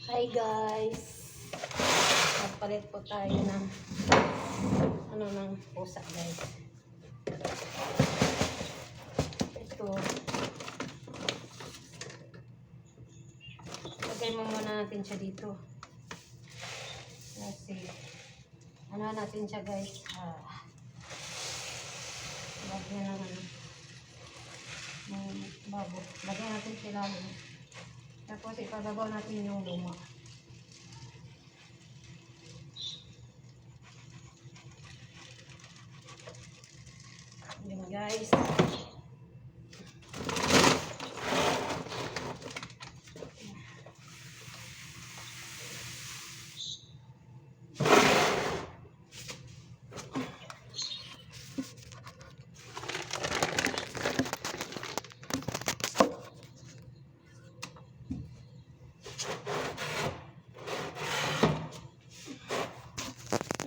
Hi guys, magpalit po tayo ng ng pusa guys. Ito, lagay mo muna natin siya dito kasi natin siya guys, lagyan ng babo, lagyan natin siya lalo, tapos ipababaw natin yung luma. Yun guys.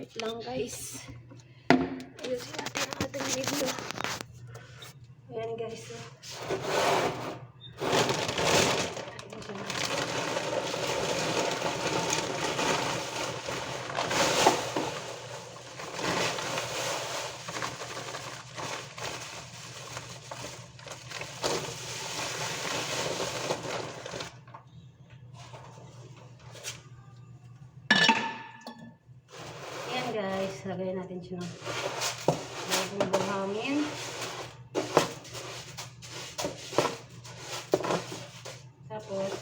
Wait lang guys. Ayusin natin ang ating video. Ayan guys. Ayan guys, lagay natin siya ng bagong buhangin. Tapos,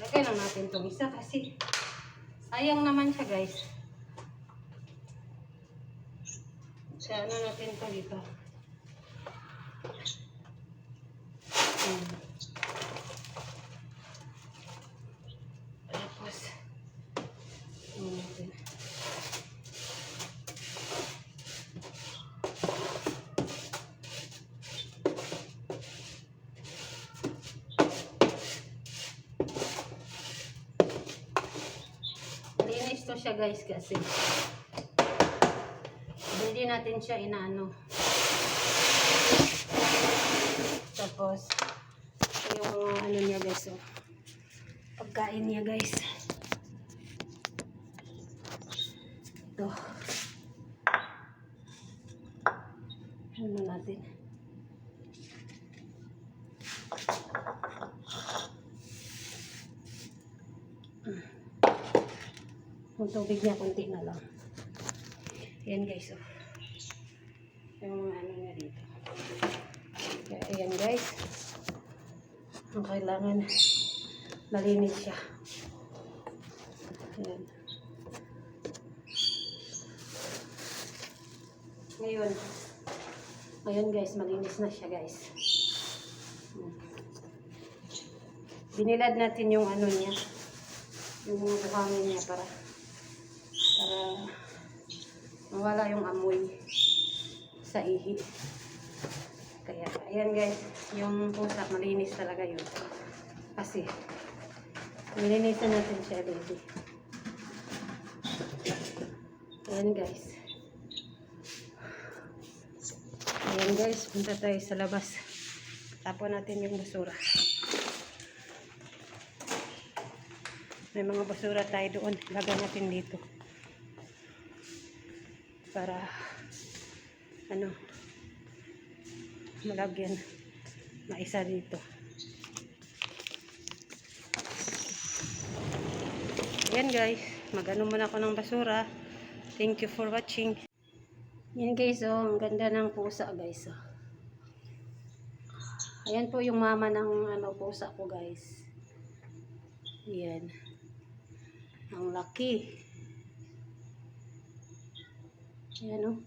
lagay lang natin itong isa kasi sayang naman siya guys. Kaya natin ito dito. Tapos, natin. Linis to siya guys kasi hindi natin siya inaano. Tapos yung ano niya guys, pagkain niya guys, ito ano natin, yung tubig niya konti na lang. Ayan guys, yung mga ano niya dito. Kaya ayan guys, ang kailangan malinis siya. Ayan. Ngayon guys, malinis na siya guys. Binilad natin yung ano niya, yung mga buhangin niya para mawala yung amoy sa ihi. Kaya ayan guys, yung pusa malinis talaga yun kasi nilinisan natin siya baby. Ayan guys. Ayan guys, punta tayo sa labas. Tapon natin yung basura. May mga basura tayo doon. Lagay natin dito. Para malagyan. Maisa dito. Ayan guys, mag-ano muna ako ng basura. Thank you for watching. Yan guys, ang ganda ng pusa guys. Ayan po yung mama ng pusa ko guys. Ayan. Ang laki. Ayan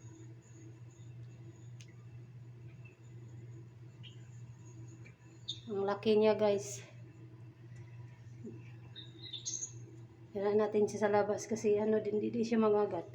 ang laki niya guys. Kailangan natin siya sa labas kasi hindi siya magagat.